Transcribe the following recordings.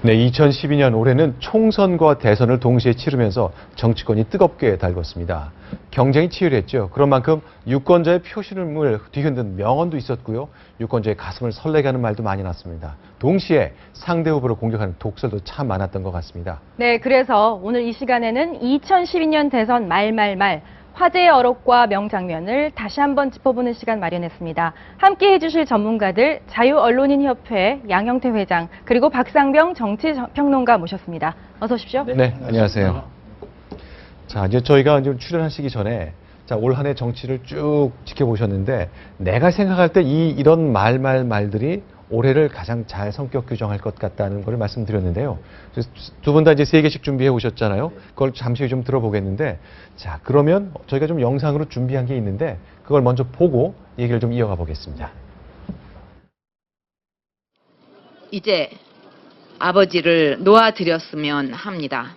네, 2012년 올해는 총선과 대선을 동시에 치르면서 정치권이 뜨겁게 달궜습니다. 경쟁이 치열했죠. 그런 만큼 유권자의 표심을 뒤흔든 명언도 있었고요. 유권자의 가슴을 설레게 하는 말도 많이 났습니다. 동시에 상대 후보를 공격하는 독설도 참 많았던 것 같습니다. 네, 그래서 오늘 이 시간에는 2012년 대선 말말말 화제의 어록과 명장면을 다시 한번 짚어보는 시간 마련했습니다. 함께 해주실 전문가들 자유언론인협회 양형태 회장 그리고 박상병 정치평론가 모셨습니다. 어서 오십시오. 네, 안녕하세요. 자, 이제 저희가 좀 출연하시기 전에 올 한 해 정치를 쭉 지켜보셨는데 내가 생각할 때 이런 말들이 올해를 가장 잘 성격 규정할 것 같다는 걸 말씀드렸는데요. 두 분 다 이제 3개씩 준비해 오셨잖아요. 그걸 잠시 좀 들어보겠는데, 자, 그러면 저희가 좀 영상으로 준비한 게 있는데, 그걸 먼저 보고 얘기를 좀 이어가 보겠습니다. 이제 아버지를 놓아드렸으면 합니다.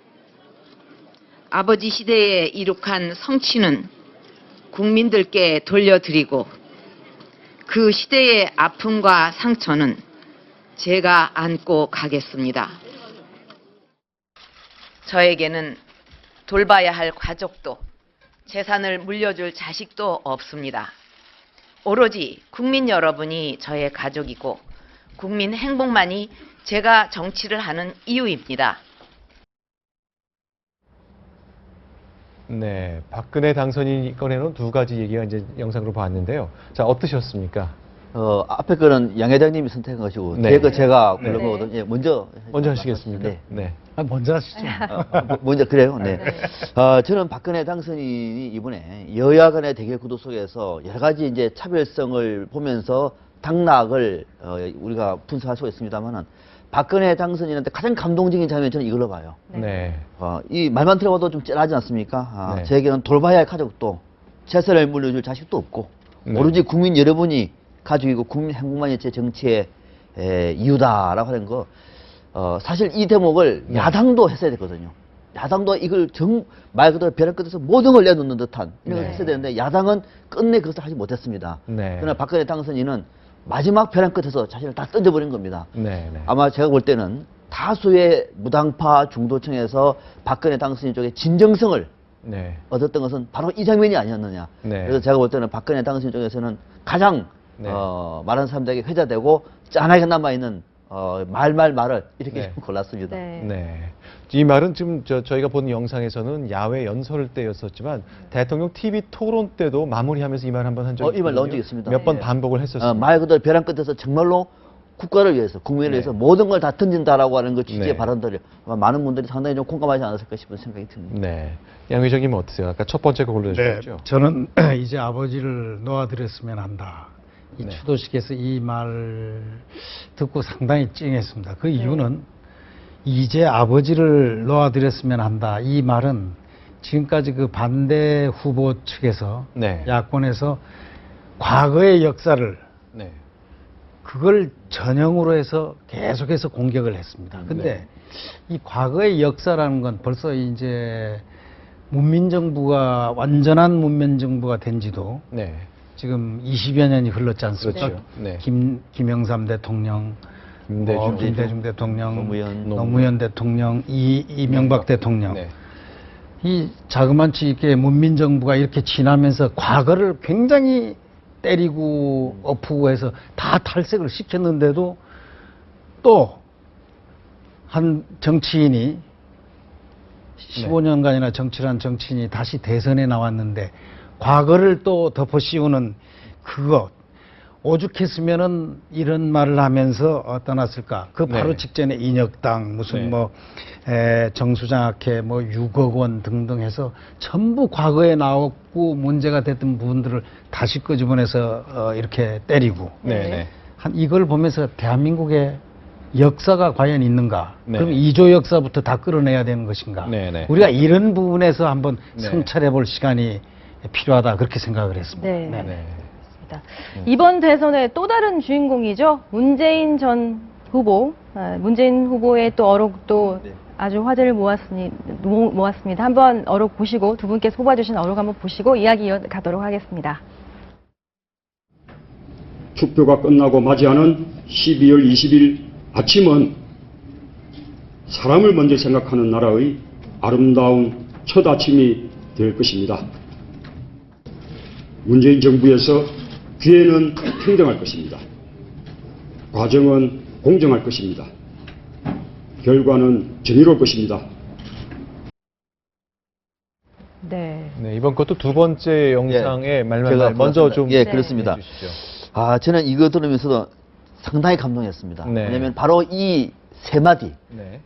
아버지 시대에 이룩한 성취는 국민들께 돌려드리고 그 시대의 아픔과 상처는 제가 안고 가겠습니다. 저에게는 돌봐야 할 가족도 재산을 물려줄 자식도 없습니다. 오로지 국민 여러분이 저의 가족이고 국민 행복만이 제가 정치를 하는 이유입니다. 네, 박근혜 당선인이 꺼내놓은 두 가지 얘기가 이제 영상으로 봤는데요. 자, 어떠셨습니까? 앞에 거는 양 회장님이 선택한 것이고, 네. 뒤에 거 제가 네. 고른 거거든요. 예, 먼저 하시겠습니까? 네. 네. 먼저 하시죠. 먼저 그래요. 네. 저는 박근혜 당선인이 이번에 여야 간의 대결 구도 속에서 여러 가지 이제 차별성을 보면서 당락을 우리가 분석할 수가 있습니다만은 박근혜 당선인한테 가장 감동적인 장면이 저는 이걸로 봐요. 네. 이 말만 들어봐도 좀 짠하지 않습니까? 네. 저에게는 돌봐야 할 가족도 재산을 물려줄 자식도 없고 네. 오로지 국민 여러분이 가족이고 국민 행복만이 제 정치의 이유다라고 하는 거. 사실 이 대목을 네. 야당도 했어야 됐거든요. 야당도 이걸 말 그대로 벼랑 끝에서 모든 걸 내놓는 듯한 이런 걸 네. 했어야 되는데 야당은 끝내 그것을 하지 못했습니다. 네. 그러나 박근혜 당선인은 마지막 벼랑 끝에서 자신을 다 던져버린 겁니다. 네. 네. 아마 제가 볼 때는 다수의 무당파 중도층에서 박근혜 당선인 쪽에 진정성을 네. 얻었던 것은 바로 이 장면이 아니었느냐. 네. 그래서 제가 볼 때는 박근혜 당선인 쪽에서는 가장 네. 많은 사람들에게 회자되고 짠하게 남아있는 말을 이렇게 네. 좀 골랐습니다. 네. 네. 이 말은 지금 저희가 본 영상에서는 야외 연설 때였었지만 대통령 TV 토론 때도 마무리하면서 이 말 한번 한 적이 이 말 넣은 있거든요. 적이 있습니다. 몇 번 네. 반복을 했었습니다. 말 그대로 벼랑 끝에서 정말로 국가를 위해서, 국민을 네. 위해서 모든 걸 다 던진다라고 하는 그 취지의 네. 발언들을 아마 많은 분들이 상당히 좀 공감하지 않았을까 싶은 생각이 듭니다. 네. 양 회장님은 어떠세요? 아까 첫 번째 거 네, 골라주셨죠? 저는 이제 아버지를 놓아드렸으면 한다. 이 네. 추도식에서 이 말 듣고 상당히 찡했습니다. 그 이유는 이제 아버지를 놓아드렸으면 한다. 이 말은 지금까지 그 반대 후보 측에서 네. 야권에서 과거의 역사를 네. 그걸 전형으로 해서 계속해서 공격을 했습니다. 근데 이 과거의 역사라는 건 벌써 이제 문민정부가 완전한 문민정부가 된 지도 네. 지금 20여 년이 흘렀지 않습니까? 그렇죠. 네. 김영삼 대통령, 김대중 대통령, 노무현 대통령, 이명박 대통령. 네. 이 자그마치 이렇게 문민정부가 이렇게 지나면서 과거를 굉장히 때리고 엎고 해서 다 탈색을 시켰는데도 또 한 정치인이 15년간이나 정치를 한 정치인이 다시 대선에 나왔는데 과거를 또 덮어 씌우는 그것 오죽했으면은 이런 말을 하면서 떠났을까. 그 바로 네. 직전에 인혁당 무슨 네. 정수장학회 6억 원 등등 해서 전부 과거에 나왔고 문제가 됐던 부분들을 다시 끄집어내서 이렇게 때리고 네. 네. 이걸 보면서 대한민국의 역사가 과연 있는가? 네. 그럼 2조 역사부터 다 끌어내야 되는 것인가? 네, 네. 우리가 이런 부분에서 한번 네. 성찰해 볼 시간이 필요하다 그렇게 생각을 했습니다. 네. 네. 이번 대선의 또 다른 주인공이죠. 문재인 전 후보. 문재인 후보의 또 어록도 아주 화제를 모았습니다. 한번 어록 보시고 두 분께서 뽑아주신 어록 한번 보시고 이야기 이어가도록 하겠습니다. 투표가 끝나고 맞이하는 12월 20일 아침은 사람을 먼저 생각하는 나라의 아름다운 첫 아침이 될 것입니다. 문재인 정부에서 기회는 평등할 것입니다. 과정은 공정할 것입니다. 결과는 정의로울 것입니다. 네. 네, 이번 것도 두 번째 영상의 말말 제가 먼저 불렀습니다. 좀 예, 네. 그렇습니다. 해주시죠. 저는 이거 들으면서도 상당히 감동했습니다. 네. 왜냐하면 바로 이 세 마디, 네.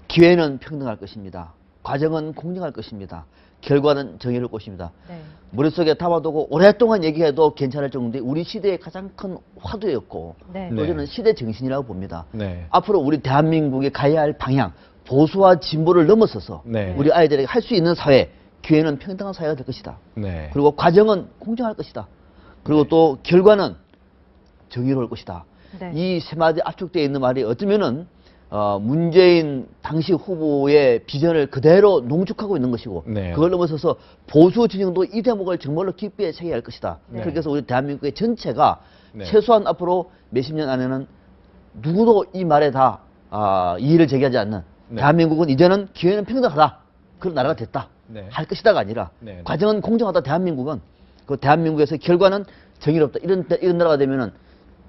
기회는 평등할 것입니다. 과정은 공정할 것입니다. 결과는 정의로울 것입니다. 네. 머릿속에 담아두고 오랫동안 얘기해도 괜찮을 정도의 우리 시대의 가장 큰 화두였고 네. 또 저는 시대 정신이라고 봅니다. 네. 앞으로 우리 대한민국이 가야 할 방향, 보수와 진보를 넘어서서 네. 우리 아이들에게 할 수 있는 사회, 기회는 평등한 사회가 될 것이다. 네. 그리고 과정은 공정할 것이다. 그리고 또 결과는 정의로울 것이다. 네. 이 세 마디 압축되어 있는 말이 어쩌면은 문재인 당시 후보의 비전을 그대로 농축하고 있는 것이고 네. 그걸 넘어서서 보수 진영도 이 대목을 정말로 깊이 새겨야 할 것이다. 네. 그렇게 해서 우리 대한민국의 전체가 네. 최소한 앞으로 몇십 년 안에는 누구도 이 말에 다 이의를 제기하지 않는 네. 대한민국은 이제는 기회는 평등하다. 그런 나라가 됐다. 네. 할 것이다가 아니라 네. 과정은 공정하다. 대한민국은 그 대한민국에서 결과는 정의롭다. 이런 나라가 되면은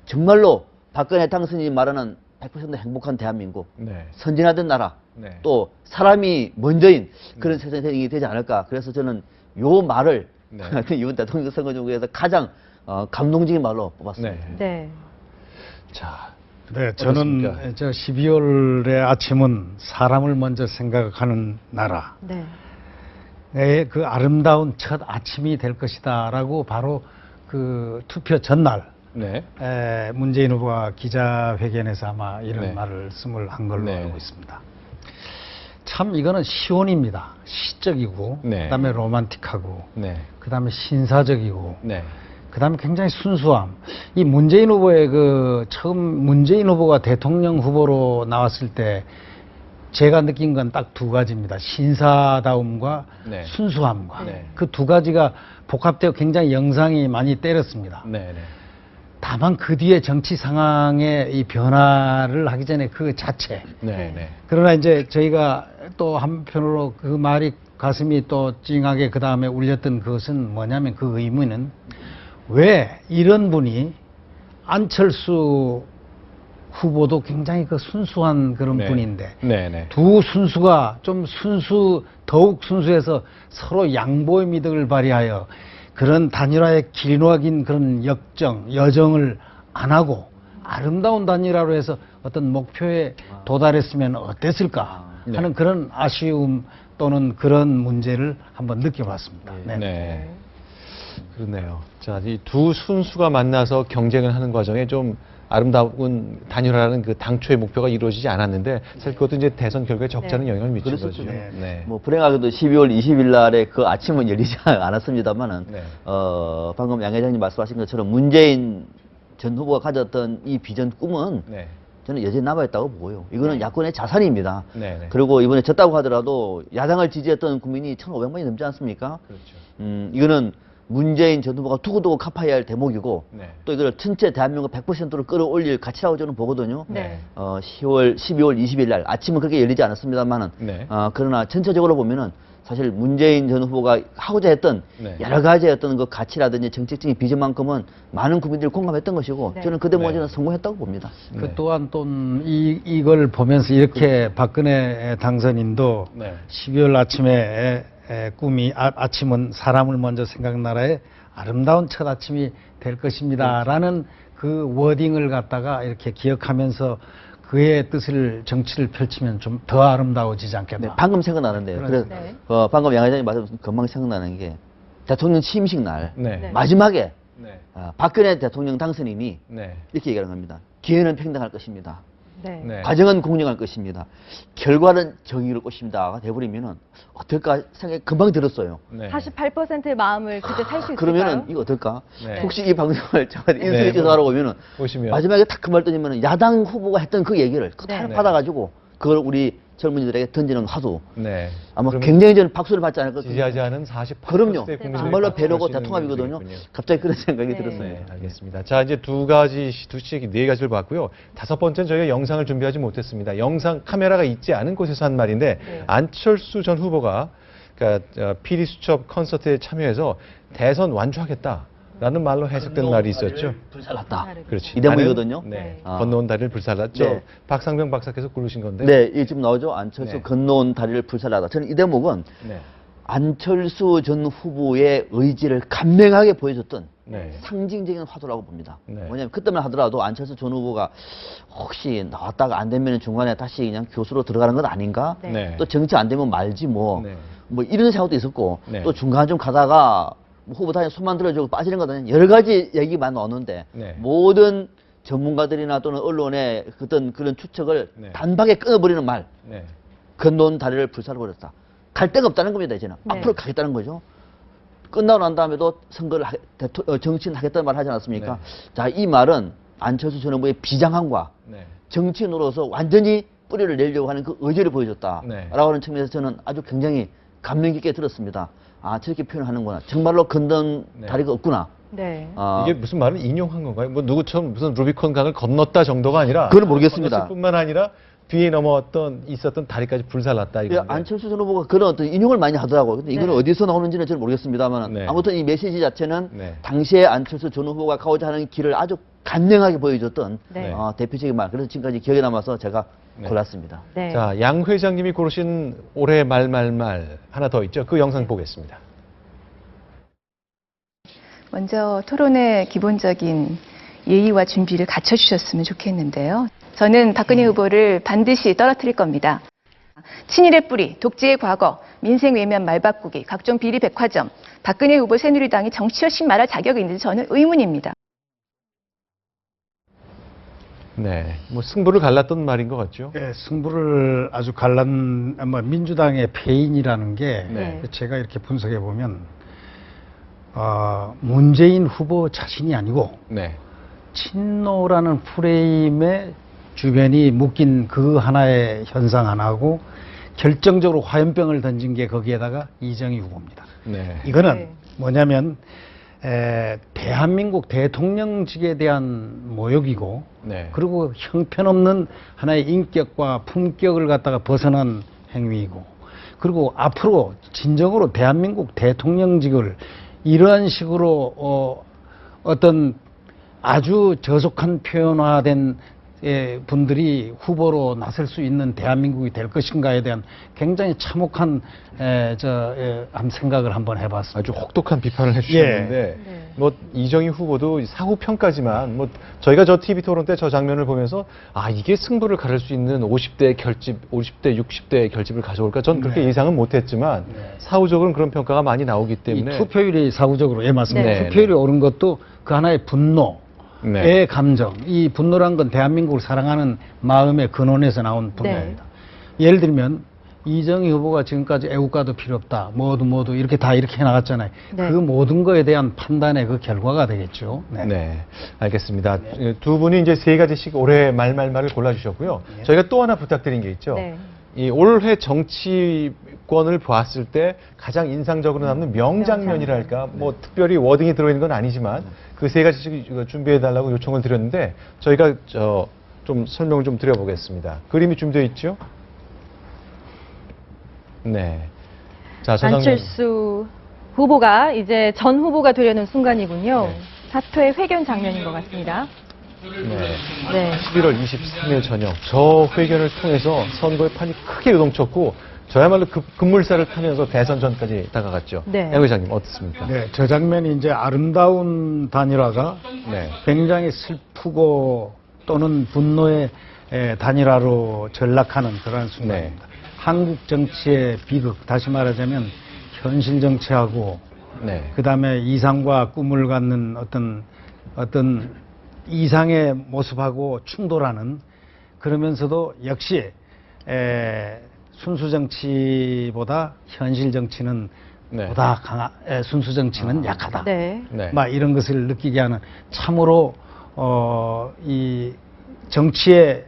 정말로 박근혜 당선인이 말하는 100% 행복한 대한민국, 네. 선진화된 나라, 네. 또 사람이 먼저인 그런 세상이 되지 않을까. 그래서 저는 요 말을 네. 이번 대통령 선거 중에서 가장 감동적인 말로 뽑았습니다. 네. 네. 자, 네, 저는 어떻습니까? 저 12월의 아침은 사람을 먼저 생각하는 나라. 네. 그 아름다운 첫 아침이 될 것이다라고 바로 그 투표 전날 네. 문재인 후보가 기자회견에서 아마 이런 네. 말씀을 한 걸로 네. 알고 있습니다. 참 이거는 시온입니다. 시적이고 네. 그다음에 로man틱하고 네. 그다음에 신사적이고 네. 그다음에 굉장히 순수함. 이 문재인 후보의 그 처음 문재인 후보가 대통령 후보로 나왔을 때 제가 느낀 건 딱 두 가지입니다. 신사다움과 네. 순수함과 네. 그 두 가지가 복합되어 굉장히 영상이 많이 때렸습니다. 네. 네. 다만 그 뒤에 정치 상황의 이 변화를 하기 전에 그 자체. 네. 네. 그러나 이제 저희가 또 한편으로 그 말이 가슴이 또 찡하게 그 다음에 울렸던 그것은 뭐냐면 그 의문은 왜 이런 분이 안철수 후보도 굉장히 그 순수한 그런 네. 분인데 네. 네. 두 순수가 좀 더욱 순수해서 서로 양보의 미덕을 발휘하여 그런 단일화의 길이긴 그런 여정을 안 하고 아름다운 단일화로 해서 어떤 목표에 도달했으면 어땠을까 네. 하는 그런 아쉬움 또는 그런 문제를 한번 느껴봤습니다. 네. 네. 그렇네요. 자, 이 두 순수가 만나서 경쟁을 하는 과정에 좀 아름다운 단일화라는 그 당초의 목표가 이루어지지 않았는데 사실 그것도 이제 대선 결과에 적지 않은 네. 영향을 미친 그랬었죠. 거죠. 네. 네. 뭐 불행하게도 12월 20일 날에 그 아침은 열리지 않았습니다만은 네. 방금 양 회장님 말씀하신 것처럼 문재인 전 후보가 가졌던 이 비전 꿈은 네. 저는 여전히 남아있다고 보고요. 이거는 네. 야권의 자산입니다. 네. 네. 그리고 이번에 졌다고 하더라도 야당을 지지했던 국민이 1,500만이 넘지 않습니까? 그렇죠. 이거는 문재인 전 후보가 두고두고 갚아야 할 대목이고 네. 또 이걸 전체 대한민국 100%로 끌어올릴 가치라고 저는 보거든요. 네. 12월 20일 날 아침은 그렇게 열리지 않았습니다만은 네. 그러나 전체적으로 보면은 사실 문재인 전 후보가 하고자 했던 네. 여러 가지 어떤 그 가치라든지 정책적인 비전만큼은 많은 국민들이 공감했던 것이고 네. 저는 그 대목에 네. 저는 성공했다고 봅니다. 그 네. 또한 또 이걸 보면서 이렇게 박근혜 당선인도 네. 12월 아침에 꿈이 아침은 사람을 먼저 생각나라의 아름다운 첫 아침이 될 것입니다라는 그 워딩을 갖다가 이렇게 기억하면서 그의 뜻을 정치를 펼치면 좀 더 아름다워지지 않겠나. 네, 방금 생각나는데요. 그래서 네. 방금 양 회장님 말씀 금방 생각나는 게 대통령 취임식 날 네. 네. 마지막에 네. 박근혜 대통령 당선인이 네. 이렇게 얘기하는 겁니다. 기회는 평등할 것입니다. 네. 네. 과정은 공정할 것입니다. 결과는 정의로울 것입니다가 돼버리면은 어떨까 생각이 금방 들었어요. 네. 48%의 마음을 그때 살 수 있을까요? 그러면은 이거 어떨까? 네. 혹시 이 방송을 저한테 인수위 네. 조사하러 오면은 보시면 마지막에 딱 그 말 떠지면은 야당 후보가 했던 그 얘기를 그대로 네. 받아가지고 그걸 우리 젊은이들에게 던지는 화두. 네. 아마 그러면 굉장히 저는 박수를 받지 않을까. 지지하지 않은 48%의 그럼요. 국민들이 정말로 배려고 하시는 대통합이거든요. 분들이군요. 갑자기 그런 생각이 네. 들었습니다. 네, 알겠습니다. 자, 이제 두 가지씩 네 가지를 봤고요. 다섯 번째는 저희가 영상을 준비하지 못했습니다. 영상 카메라가 있지 않은 곳에서 한 말인데 네. 안철수 전 후보가 그러니까 PD 수첩 콘서트에 참여해서 대선 완주하겠다라는 말로 해석된 말이 있었죠. 불살랐다. 그렇지. 이 대목이거든요. 네. 아. 건너온 다리를 불살랐죠. 네. 박상병 박사께서 고르신 건데. 네, 이 지금 나오죠. 안철수 네. 건너온 다리를 불살라다. 저는 이 대목은 네. 안철수 전 후보의 의지를 간명하게 보여줬던 네. 상징적인 화두라고 봅니다. 네. 뭐냐면 그때만 하더라도 안철수 전 후보가 혹시 나왔다가 안 되면 중간에 다시 그냥 교수로 들어가는 건 아닌가? 네. 네. 또 정치 안 되면 말지 뭐. 네. 뭐 이런 생각도 있었고 네. 또 중간 좀 가다가 뭐 후보 단위 손만 들어주고 빠지는 거는 여러 가지 얘기만 나오는데 네. 모든 전문가들이나 또는 언론의 어떤 그런 추측을 네. 단박에 끊어버리는 말. 네. 건너온 다리를 불살라버렸다. 갈 데가 없다는 겁니다, 이제는. 네. 앞으로 가겠다는 거죠. 끝나고 난 다음에도 선거를 정치인 하겠다는 말 하지 않았습니까? 네. 자, 이 말은 안철수 전 후보의 비장함과 네. 정치인으로서 완전히 뿌리를 내려고 하는 그 의지를 보여줬다라고 네. 하는 측면에서 저는 아주 굉장히 감명 깊게 들었습니다. 아, 저렇게 표현하는구나. 정말로 건넌 네. 다리가 없구나. 네. 아, 이게 무슨 말을 인용한 건가요? 뭐 누구처럼 무슨 루비콘 강을 건넜다 정도가 아니라 그건 모르겠습니다. 건넜을 뿐만 아니라 뒤에 있었던 다리까지 불살랐다 예, 이건데. 안철수 전 후보가 그런 어떤 인용을 많이 하더라고요. 근데 이거는 네. 어디서 나오는지는 저는 모르겠습니다만 네. 아무튼 이 메시지 자체는 네. 당시에 안철수 전 후보가 가고자 하는 길을 아주 간명하게 보여줬던 네. 대표적인 말. 그래서 지금까지 기억에 남아서 제가 네. 골랐습니다. 네. 자, 양 회장님이 고르신 올해 말말말 하나 더 있죠. 그 영상 보겠습니다. 먼저 토론의 기본적인 예의와 준비를 갖춰주셨으면 좋겠는데요. 저는 박근혜 후보를 반드시 떨어뜨릴 겁니다. 친일의 뿌리, 독재의 과거, 민생 외면 말바꾸기, 각종 비리 백화점, 박근혜 후보 새누리당이 정치여신 말할 자격이 있는지 저는 의문입니다. 네, 뭐 승부를 갈랐던 말인 것 같죠. 예, 승부를 아주 민주당의 패인이라는 게 네. 제가 이렇게 분석해 보면 문재인 후보 자신이 아니고 네, 친노라는 프레임에 주변이 묶인 그 하나의 현상 하나하고 결정적으로 화염병을 던진 게 거기에다가 이정희 후보입니다. 네, 이거는 네. 뭐냐면 대한민국 대통령직에 대한 모욕이고 네, 그리고 형편없는 하나의 인격과 품격을 갖다가 벗어난 행위이고 그리고 앞으로 진정으로 대한민국 대통령직을 이러한 식으로 어떤 아주 저속한 표현화된 분들이 후보로 나설 수 있는 대한민국이 될 것인가에 대한 굉장히 참혹한 한 생각을 한번 해봤습니다. 아주 혹독한 비판을 해주셨는데 네. 뭐 이정희 후보도 사후 평가지만 뭐 저희가 저 TV 토론 때 저 장면을 보면서 아 이게 승부를 가를 수 있는 50대 결집, 50대, 60대 결집을 가져올까? 전 그렇게 네. 예상은 못했지만 네. 사후적으로는 그런 평가가 많이 나오기 이 때문에 투표율이 사후적으로 맞습니다. 네. 투표율이 오른 것도 그 하나의 분노의 네. 감정. 이 분노란 건 대한민국을 사랑하는 마음의 근원에서 나온 분노입니다. 네. 예를 들면 이정희 후보가 지금까지 애국가도 필요 없다. 모두 이렇게 다 이렇게 해나갔잖아요. 네. 그 모든 거에 대한 판단의 그 결과가 되겠죠. 네. 네, 알겠습니다. 두 분이 이제 세 가지씩 올해 말말말을 골라주셨고요. 저희가 또 하나 부탁드린 게 있죠. 네. 이 올해 정치권을 보았을 때 가장 인상적으로 남는 명장면이랄까, 뭐 특별히 워딩이 들어있는 건 아니지만 그 세 가지씩 준비해달라고 요청을 드렸는데 저희가 좀 설명을 좀 드려보겠습니다. 그림이 준비되어 있죠? 네. 자, 저 장면. 안철수 후보가 이제 전 후보가 되려는 순간이군요. 네. 사표의 회견 장면인 것 같습니다. 네. 네. 11월 23일 저녁 저 회견을 통해서 선거의 판이 크게 요동쳤고 저야말로 급물살을 타면서 대선 전까지 다가갔죠. 네. 양 회장님 어떻습니까? 네, 저 장면이 이제 아름다운 단일화가 네. 굉장히 슬프고 또는 분노의 단일화로 전락하는 그런 순간입니다. 한국 정치의 비극, 다시 말하자면 현실 정치하고 네. 그 다음에 이상과 꿈을 갖는 어떤 이상의 모습하고 충돌하는 그러면서도 역시 순수 정치보다 현실 정치는 네. 보다 순수 정치는 약하다. 네. 네. 막 이런 것을 느끼게 하는 참으로 이 정치의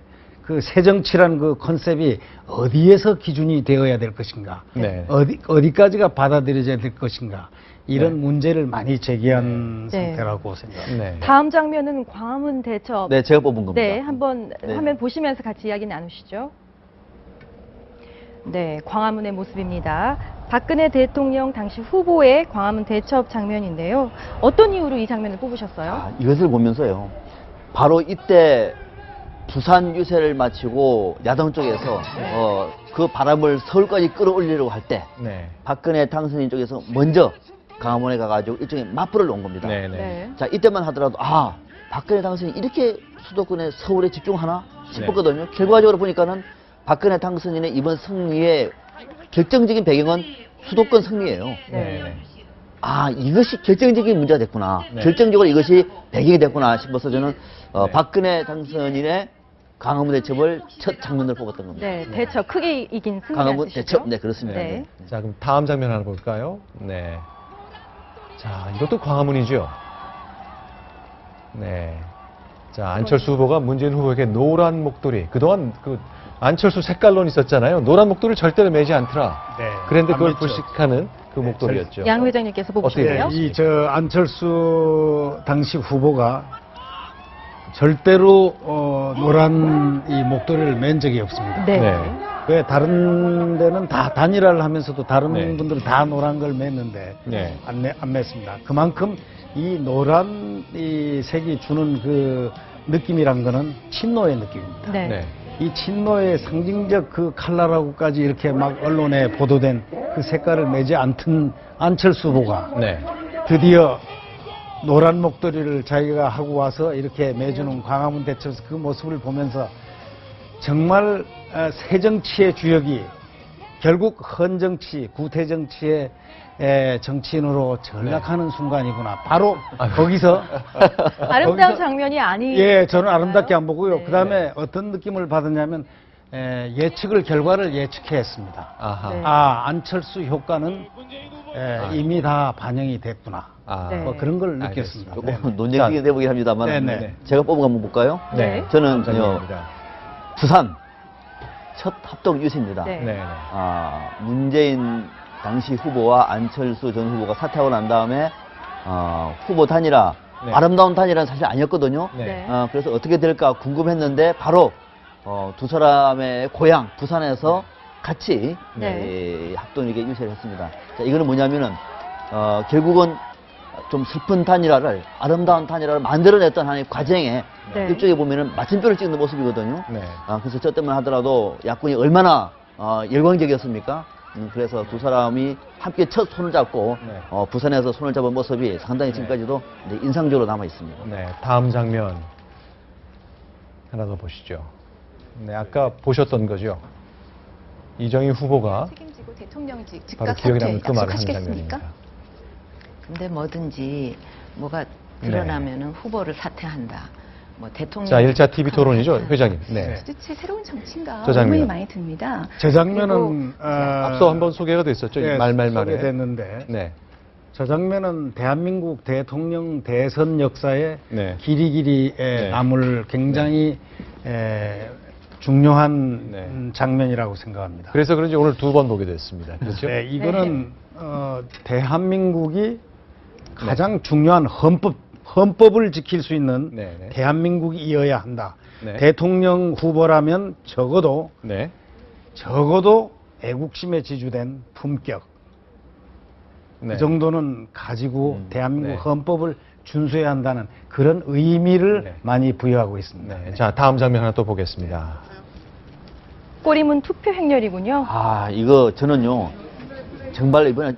그 새정치라는 그 컨셉이 어디에서 기준이 되어야 될 것인가, 네. 어디까지가 받아들여져야 될 것인가, 이런 네. 문제를 많이 제기한 네. 상태라고 생각합니다. 네. 다음 장면은 광화문 대첩. 네, 제가 뽑은 겁니다. 네, 한번 네. 화면 보시면서 같이 이야기 나누시죠. 네, 광화문의 모습입니다. 박근혜 대통령 당시 후보의 광화문 대첩 장면인데요. 어떤 이유로 이 장면을 뽑으셨어요? 아, 이것을 보면서요. 바로 이때 부산 유세를 마치고 야당 쪽에서 그 바람을 서울까지 끌어올리려고 할 때 네. 박근혜 당선인 쪽에서 먼저 강화문에 가가지고 일종의 맞불을 놓은 겁니다. 네. 네. 네. 자, 이때만 하더라도 아, 박근혜 당선인이 이렇게 수도권에 서울에 집중하나 싶었거든요. 결과적으로 보니까는 박근혜 당선인의 이번 승리의 결정적인 배경은 수도권 승리예요. 네. 아, 이것이 결정적인 문제가 됐구나. 네. 결정적으로 이것이 배경이 됐구나 싶어서 저는 네. 박근혜 당선인의 강화문 대첩을 첫 장면으로 뽑았던 겁니다. 네, 대첩 크게 이긴 승리라는 강화문 뜻이죠. 대첩, 네, 그렇습니다. 네. 자, 그럼 다음 장면 하나 볼까요? 네. 자, 이것도 광화문이죠. 네. 자, 안철수 후보가 문재인 후보에게 노란 목도리. 그동안 그 안철수 색깔론 있었잖아요. 노란 목도리를 절대로 매지 않더라. 네. 그런데 그걸 안 맺죠. 불식하는 그 목도리였죠. 양 회장님께서 뽑으셨네요. 어떻게 이 저 안철수 당시 후보가 절대로 노란 이 목도리를 맨 적이 없습니다. 네. 네. 왜 다른 데는 다 단일화를 하면서도 다른 네. 분들은 다 노란 걸 맸는데 네. 안 맸습니다. 그만큼 이 노란 이 색이 주는 그 느낌이란 거는 친노의 느낌입니다. 네. 네. 이 친노의 상징적 그 칼라라고까지 이렇게 막 언론에 보도된 그 색깔을 매지 않던 안철수 후보가 네. 드디어 노란 목도리를 자기가 하고 와서 이렇게 매주는 광화문 대첩 그 모습을 보면서 정말 새정치의 주역이 결국 헌정치, 구태정치의 정치인으로 전락하는 순간이구나. 바로 거기서 아름다운 거기서- 장면이 아니. 예, 저는 아름답게 안 보고요. 네. 그다음에 어떤 느낌을 받았냐면 결과를 예측했습니다. 아하. 네. 아, 안철수 효과는 이미 다 반영이 됐구나. 아. 네. 뭐 그런 걸 알겠습니다. 느꼈습니다. 조금 논쟁적인 대목이긴 합니다만 네네. 제가 뽑은 거 한번 볼까요? 네. 저는 장면입니다. 부산 첫 합동 유세입니다. 네. 네. 네. 문재인 당시 후보와 안철수 전 후보가 사퇴하고 난 다음에 후보 단일화, 네. 아름다운 단일화는 사실 아니었거든요. 네. 네. 그래서 어떻게 될까 궁금했는데 바로 두 사람의 고향 부산에서 같이 네. 합동이게 유세를 했습니다. 자, 이거는 뭐냐면은 결국은 좀 슬픈 단일화를 아름다운 단일화를 만들어냈던 하나의 과정에 네. 이쪽에 보면은 마침표를 찍는 모습이거든요. 네. 그래서 저 때만 하더라도 야권이 얼마나 열광적이었습니까? 그래서 두 사람이 함께 첫 손을 잡고 네. 부산에서 손을 잡은 모습이 상당히 지금까지도 이제 인상적으로 남아 있습니다. 네, 다음 장면 하나 더 보시죠. 네, 아까 보셨던 거죠. 이정희 후보가 책임지고 대통령직 바로 즉각 기억에 사퇴 남는 그 말을 하는 약속하시겠습니까? 장면입니다. 근데 뭐든지 뭐가 드러나면은 후보를 사퇴한다. 뭐 대통령. 자, 1차 TV 토론이죠, 회장님. 네. 도대체 새로운 정치인가 저 장면. 의문이 많이 듭니다. 저 장면은 앞서 한번 소개가 됐었죠. 이 말말말에. 소개됐는데 네. 저 장면은 대한민국 대통령 대선 역사에 네. 길이길이 네. 남을 굉장히 중요한 네. 장면이라고 생각합니다. 그래서 그런지 오늘 두 번 보게 됐습니다. 그렇죠? 네, 이거는 대한민국이 가장 중요한 헌법을 지킬 수 있는 네, 네. 대한민국이어야 한다. 네. 대통령 후보라면 적어도 네. 애국심에 지주된 품격 네. 그 정도는 가지고 대한민국 네. 헌법을 준수해야 한다는 그런 의미를 네. 많이 부여하고 있습니다. 네. 자, 다음 장면 하나 또 보겠습니다. 꼬리문 투표 행렬이군요. 이거 저는요 정말 이번에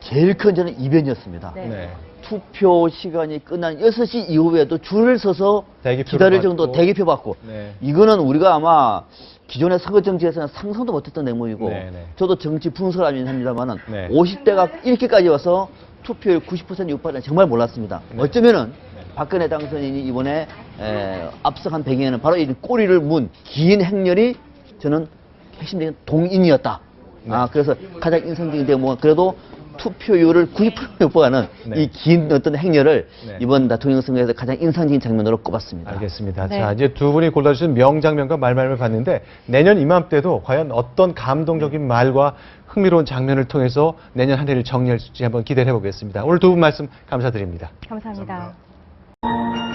제일 큰 저는 이변이었습니다. 네. 네. 투표 시간이 끝난 6시 이후에도 줄을 서서 대기표를 기다릴 정도 받고. 대기표 받고 네. 이거는 우리가 아마 기존의 선거 정치에서는 상상도 못했던 내용이고 네, 네. 저도 정치 분석을 하긴 합니다만은 네. 50대가 이렇게까지 와서 투표율 90% 육박을 정말 몰랐습니다. 네. 어쩌면은 박근혜 당선인이 이번에 앞서간 배경에는 바로 이 꼬리를 문 긴 행렬이 저는 핵심적인 동인이었다. 네. 그래서 가장 인상적인 대목은 그래도 투표율을 90% 확보하는 네. 이 긴 어떤 행렬을 네. 이번 대통령 선거에서 가장 인상적인 장면으로 꼽았습니다. 알겠습니다. 네. 자, 이제 두 분이 골라주신 명장면과 말말을 봤는데 내년 이맘때도 과연 어떤 감동적인 말과 흥미로운 장면을 통해서 내년 한 해를 정리할 수 있을지 한번 기대를 해보겠습니다. 오늘 두 분 말씀 감사드립니다. 감사합니다.